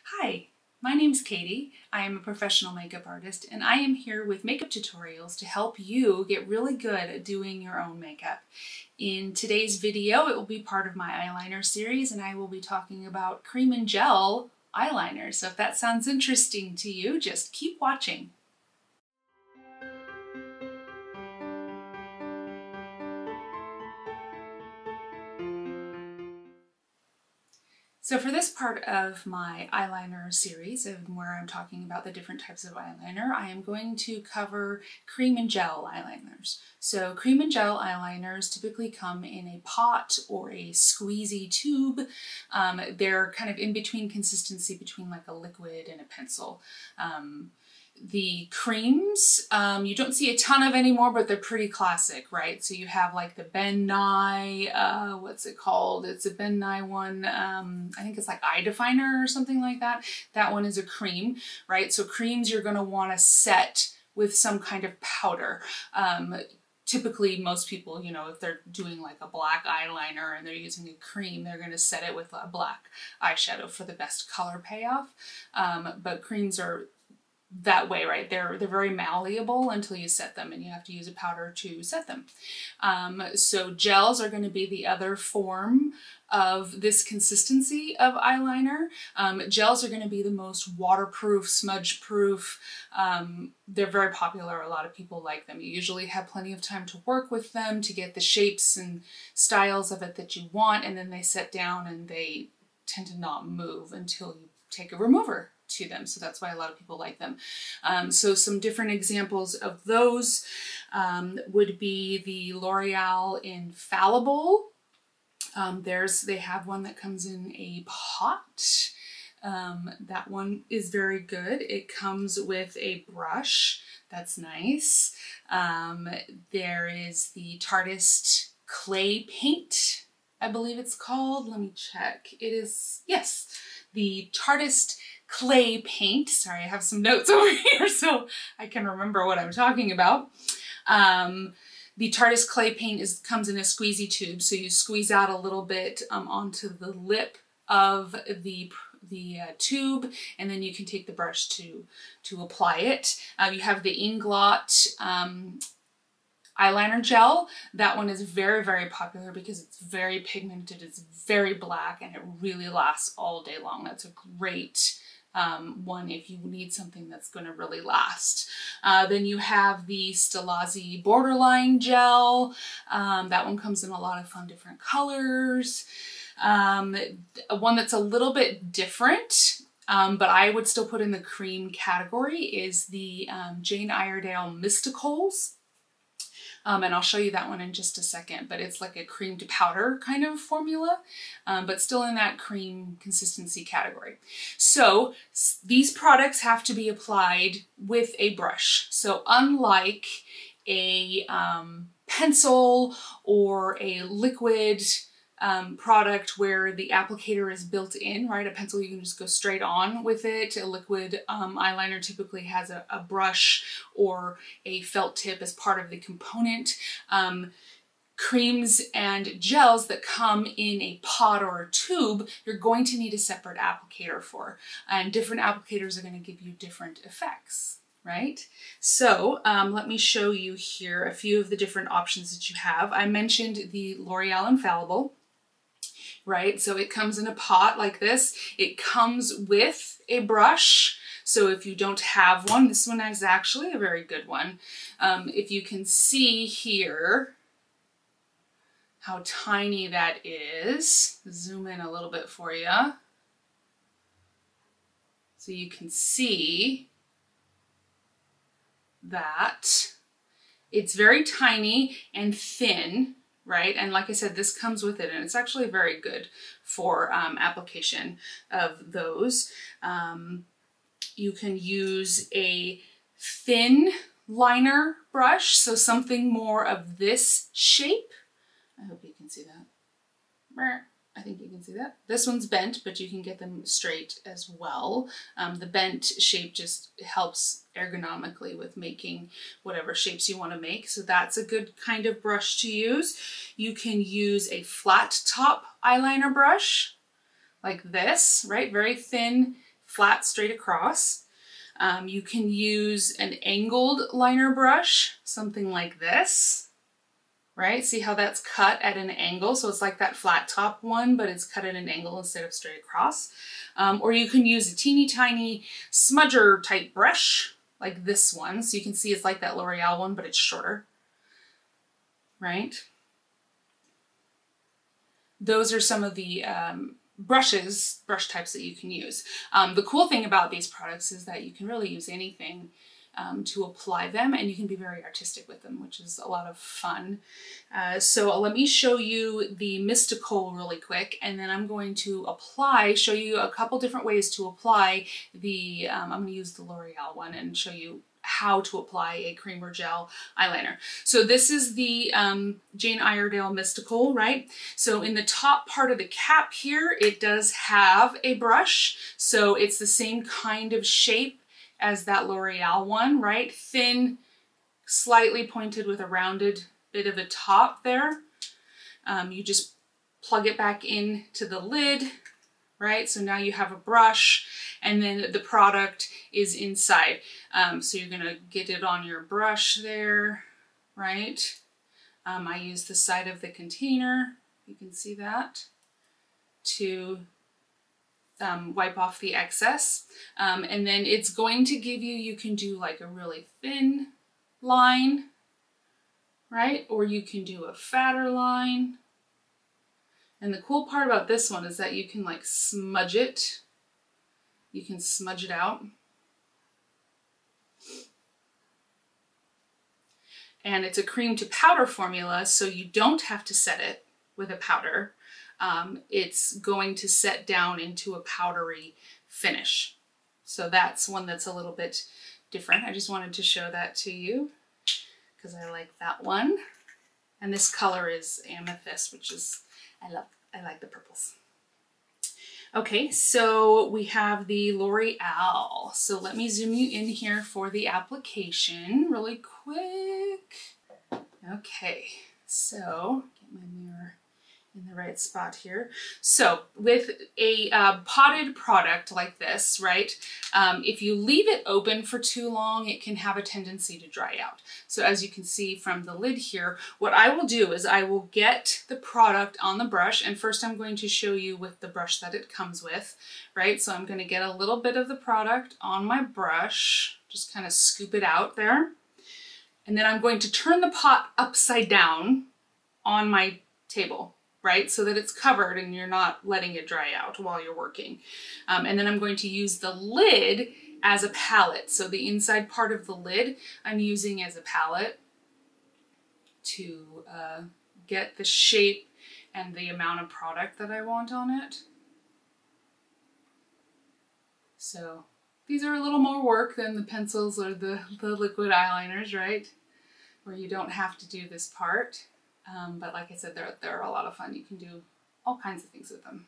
Hi, my name's Katie. I am a professional makeup artist and I am here with makeup tutorials to help you get really good at doing your own makeup. In today's video, it will be part of my eyeliner series and I will be talking about cream and gel eyeliner. So if that sounds interesting to you, just keep watching. So for this part of my eyeliner series, where I'm talking about the different types of eyeliner, I am going to cover cream and gel eyeliners. So cream and gel eyeliners typically come in a pot or a squeezy tube. They're kind of in between consistency between like a liquid and a pencil. The creams, you don't see a ton of anymore, but they're pretty classic, right? So you have like the Ben Nye, what's it called? It's a Ben Nye one, I think it's like Eye Definer or something like that. That one is a cream, right? So creams you're gonna wanna set with some kind of powder. Typically most people, you know, if they're doing like a black eyeliner and they're using a cream, they're gonna set it with a black eyeshadow for the best color payoff. But creams are that way, right? They're very malleable until you set them, and you have to use a powder to set them. So gels are going to be the other form of this consistency of eyeliner. Gels are going to be the most waterproof, smudge proof. They're very popular. A lot of people like them. You usually have plenty of time to work with them to get the shapes and styles of it that you want, and then they set down and they tend to not move until you take a remover to them. So that's why a lot of people like them. So some different examples of those would be the L'Oreal Infallible. They have one that comes in a pot. That one is very good. It comes with a brush. That's nice. There is the Tarteist clay paint, I believe it's called. Let me check. It is, yes, the Tarteist clay paint. Sorry, I have some notes over here so I can remember what I'm talking about. The Tarteist clay paint comes in a squeezy tube, so you squeeze out a little bit onto the lip of the tube, and then you can take the brush to apply it. You have the Inglot eyeliner gel. That one is very, very popular because it's very pigmented, it's very black, and it really lasts all day long. That's a great one if you need something that's going to really last. Then you have the Stalazzi Borderline Gel. That one comes in a lot of fun different colors. One that's a little bit different, but I would still put in the cream category, is the Jane Iredale Mysticals. And I'll show you that one in just a second, but it's like a cream to powder kind of formula, but still in that cream consistency category. So these products have to be applied with a brush. So unlike a pencil or a liquid product where the applicator is built in, right? A pencil you can just go straight on with it. A liquid eyeliner typically has a brush or a felt tip as part of the component. Creams and gels that come in a pot or a tube, you're going to need a separate applicator for. And different applicators are going to give you different effects, right? So let me show you here a few of the different options that you have. I mentioned the L'Oreal Infallible, right? So it comes in a pot like this. It comes with a brush. So if you don't have one, this one is actually a very good one. If you can see here how tiny that is, zoom in a little bit for you. So you can see that it's very tiny and thin, right? And like I said, this comes with it, and it's actually very good for application of those. You can use a thin liner brush, so something more of this shape. I hope you can see that. I think you can see that. This one's bent, but you can get them straight as well. The bent shape just helps ergonomically with making whatever shapes you want to make. So that's a good kind of brush to use. You can use a flat top eyeliner brush like this, right? Very thin, flat straight across. You can use an angled liner brush, something like this, right? See how that's cut at an angle? So it's like that flat top one, but it's cut at an angle instead of straight across. Or you can use a teeny tiny smudger type brush, like this one. So you can see it's like that L'Oreal one, but it's shorter, right? Those are some of the brush types that you can use. The cool thing about these products is that you can really use anything to apply them, and you can be very artistic with them, which is a lot of fun. So let me show you the Mystical really quick, and then I'm going to show you a couple different ways to apply the, I'm going to use the L'Oreal one and show you how to apply a cream or gel eyeliner. So this is the Jane Iredale Mystical, right? So in the top part of the cap here, it does have a brush. So it's the same kind of shape as that L'Oreal one, right? Thin, slightly pointed with a rounded bit of a top there. You just plug it back into the lid, right? So now you have a brush, and then the product is inside. So you're gonna get it on your brush there, right? I use the side of the container, you can see that, to wipe off the excess. And then it's going to give you, you can do like a really thin line, right? Or you can do a fatter line. And the cool part about this one is that you can like smudge it. You can smudge it out. And it's a cream to powder formula, so you don't have to set it with a powder. It's going to set down into a powdery finish. So that's one that's a little bit different. I just wanted to show that to you because I like that one. And this color is amethyst, which is, I like the purples. Okay, so we have the L'Oreal. So let me zoom you in here for the application really quick. Okay, so get my mirror in the right spot here. So with a potted product like this, right, if you leave it open for too long, it can have a tendency to dry out. So as you can see from the lid here, what I will do is I will get the product on the brush, and first I'm going to show you with the brush that it comes with, right? So I'm going to get a little bit of the product on my brush, just kind of scoop it out there. And then I'm going to turn the pot upside down on my table, right? So that it's covered and you're not letting it dry out while you're working. And then I'm going to use the lid as a palette. So the inside part of the lid I'm using as a palette to get the shape and the amount of product that I want on it. So these are a little more work than the pencils or the liquid eyeliners, right? Where you don't have to do this part. But like I said, they're a lot of fun. You can do all kinds of things with them.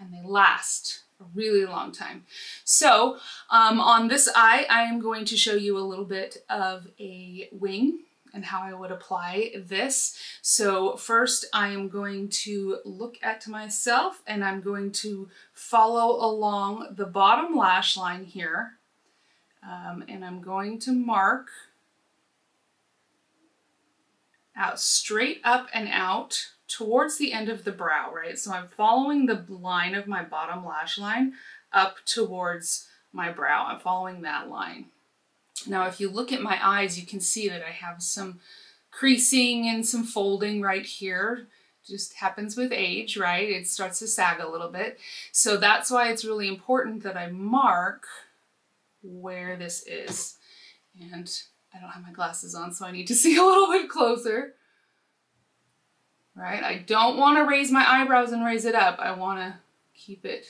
And they last a really long time. So on this eye, I am going to show you a little bit of a wing and how I would apply this. So first I am going to look at myself and I'm going to follow along the bottom lash line here. And I'm going to mark out straight up and out towards the end of the brow, right? So I'm following the line of my bottom lash line up towards my brow. I'm following that line. Now, if you look at my eyes, you can see that I have some creasing and some folding right here. Just happens with age, right? It starts to sag a little bit. So that's why it's really important that I mark where this is. And I don't have my glasses on, so I need to see a little bit closer. Right? I don't want to raise my eyebrows and raise it up. I want to keep it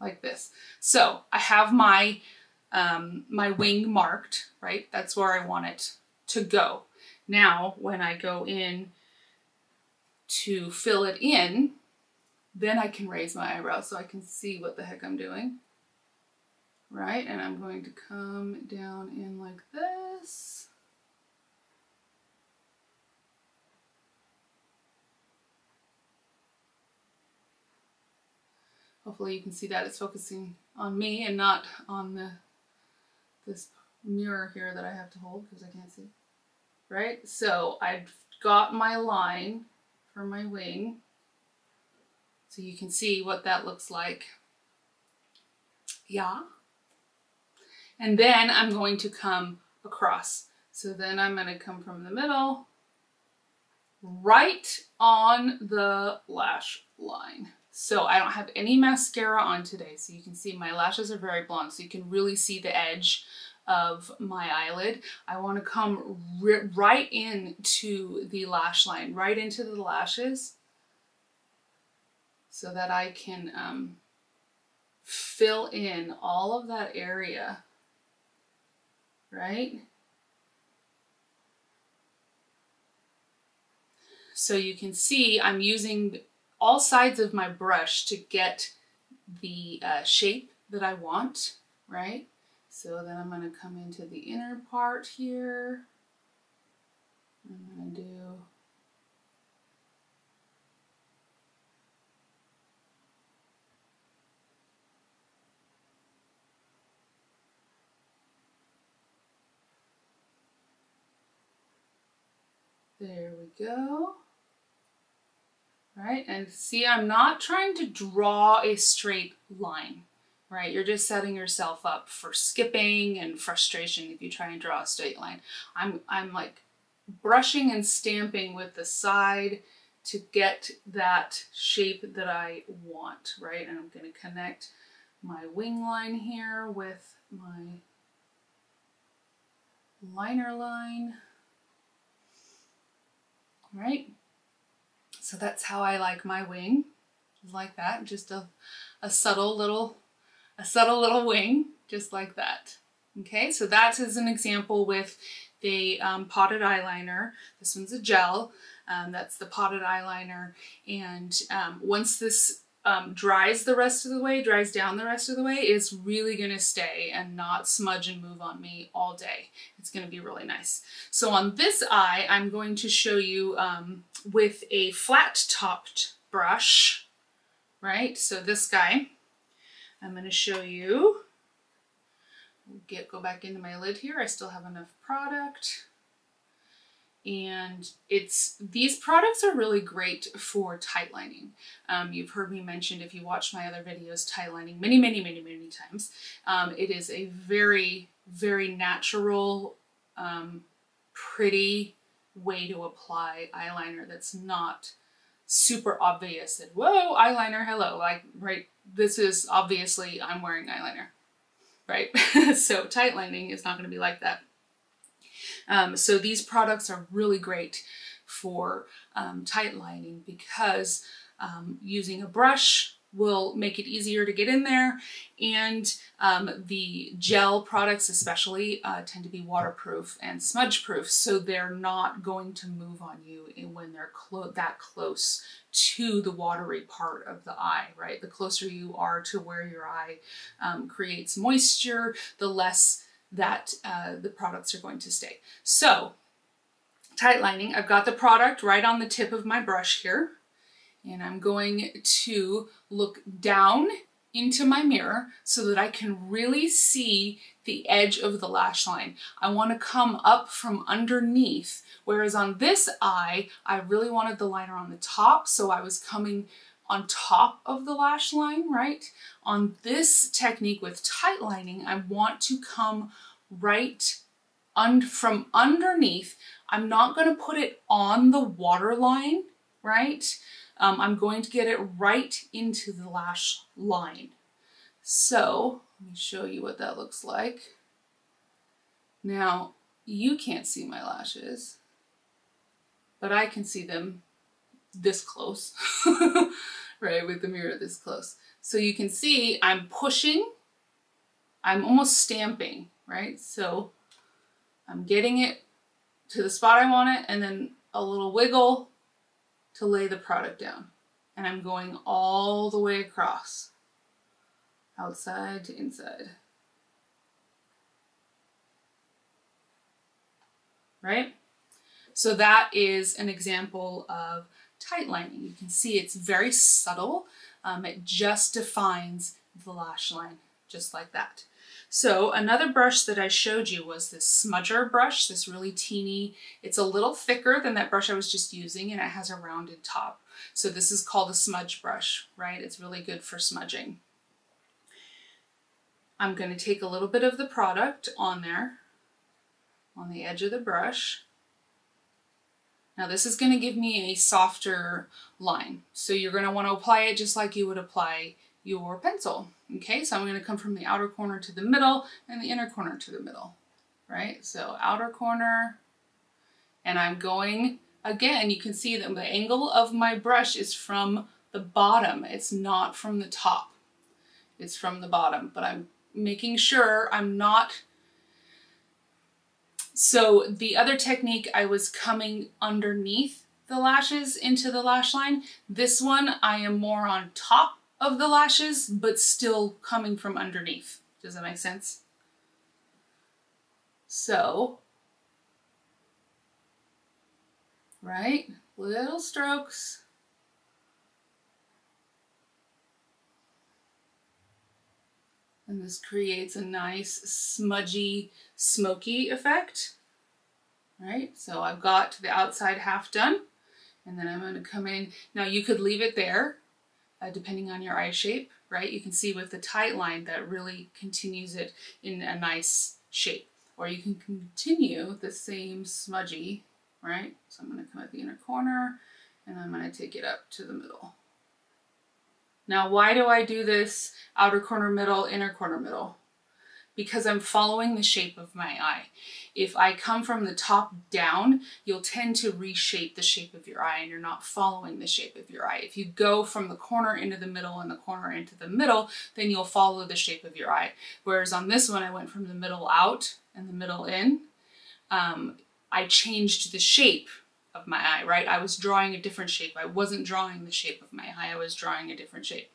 like this. So I have my my wing marked, right? That's where I want it to go. Now, when I go in to fill it in, then I can raise my eyebrows so I can see what the heck I'm doing. Right? And I'm going to come down in like this. Hopefully you can see that it's focusing on me and not on this mirror here that I have to hold because I can't see. Right? So I've got my line for my wing. So you can see what that looks like. Yeah. And then I'm going to come across. So then I'm going to come from the middle, right on the lash line. So I don't have any mascara on today. So you can see my lashes are very blonde. So you can really see the edge of my eyelid. I want to come right into the lash line, right into the lashes, so that I can fill in all of that area, right? So you can see I'm using all sides of my brush to get the shape that I want, right? So then I'm going to come into the inner part here. I'm going to do there we go. Right, and see, I'm not trying to draw a straight line, right? You're just setting yourself up for skipping and frustration if you try and draw a straight line. I'm like brushing and stamping with the side to get that shape that I want, right? And I'm going to connect my wing line here with my liner line, right? So that's how I like my wing, like that, just a subtle little wing, just like that. Okay, so that is an example with the potted eyeliner. This one's a gel. That's the potted eyeliner, and once this dries the rest of the way, dries down the rest of the way, it's really going to stay and not smudge and move on me all day. It's going to be really nice. So on this eye, I'm going to show you with a flat topped brush, right? So this guy, I'm going to show you. Go back into my lid here. I still have enough product. And these products are really great for tight lining. You've heard me mention, if you watch my other videos, tight lining many times. It is a very, very natural, pretty way to apply eyeliner that's not super obvious that, whoa, eyeliner, hello, like, right, this is obviously I'm wearing eyeliner, right? So tight lining is not going to be like that. So these products are really great for tight lining because using a brush will make it easier to get in there, and the gel products especially tend to be waterproof and smudge proof, so they're not going to move on you when they're that close to the watery part of the eye, right? The closer you are to where your eye creates moisture, the less that the products are going to stay. So tight lining, I've got the product right on the tip of my brush here, and I'm going to look down into my mirror so that I can really see the edge of the lash line. I want to come up from underneath, whereas on this eye, I really wanted the liner on the top, so I was coming on top of the lash line, right? On this technique with tight lining, I want to come right from underneath. I'm not going to put it on the waterline, right? I'm going to get it right into the lash line. So let me show you what that looks like. Now, you can't see my lashes, but I can see them this close, right, with the mirror this close. So you can see I'm pushing, I'm almost stamping, right? So I'm getting it to the spot I want it, and then a little wiggle to lay the product down. And I'm going all the way across, outside to inside. Right? So that is an example of tight lining. You can see it's very subtle. It just defines the lash line, just like that. So another brush that I showed you was this Smudger brush, this really teeny, it's a little thicker than that brush I was just using, and it has a rounded top. So this is called a smudge brush, right? It's really good for smudging. I'm going to take a little bit of the product on there, on the edge of the brush. Now this is going to give me a softer line. So you're going to want to apply it just like you would apply your pencil. Okay, so I'm going to come from the outer corner to the middle and the inner corner to the middle, right? So outer corner, and I'm going, again, you can see that the angle of my brush is from the bottom. It's not from the top. It's from the bottom, but I'm making sure I'm not. So the other technique, I was coming underneath the lashes into the lash line. This one, I am more on top of the lashes, but still coming from underneath. Does that make sense? So, right, little strokes. And this creates a nice smudgy, smoky effect, right? So I've got the outside half done, and then I'm going to come in. Now you could leave it there, depending on your eye shape, right? You can see with the tight line that really continues it in a nice shape. Or you can continue the same smudgy, right? So I'm going to come at the inner corner, and I'm going to take it up to the middle. Now, why do I do this outer corner, middle, inner corner, middle? Because I'm following the shape of my eye. If I come from the top down, you'll tend to reshape the shape of your eye, and you're not following the shape of your eye. If you go from the corner into the middle and the corner into the middle, then you'll follow the shape of your eye. Whereas on this one, I went from the middle out and the middle in. I changed the shape of my eye, right? I was drawing a different shape. I wasn't drawing the shape of my eye. I was drawing a different shape.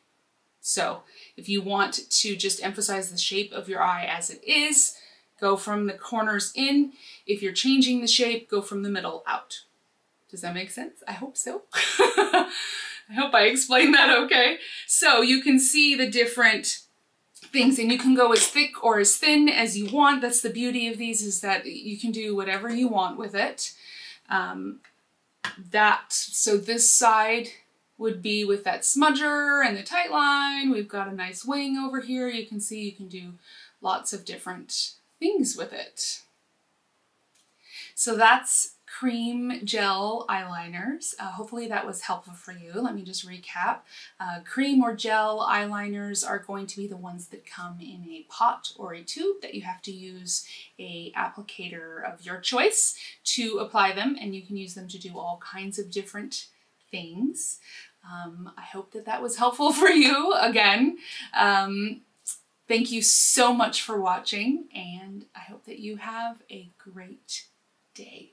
So if you want to just emphasize the shape of your eye as it is, go from the corners in. If you're changing the shape, go from the middle out. Does that make sense? I hope so. I hope I explained that okay. So you can see the different things, and you can go as thick or as thin as you want. That's the beauty of these, is that you can do whatever you want with it. So this side would be with that smudger and the tight line. We've got a nice wing over here. You can see you can do lots of different things with it. So that's cream gel eyeliners. Hopefully that was helpful for you. Let me just recap. Cream or gel eyeliners are going to be the ones that come in a pot or a tube that you have to use a applicator of your choice to apply them, and you can use them to do all kinds of different things. I hope that that was helpful for you. Again, thank you so much for watching, and I hope that you have a great day.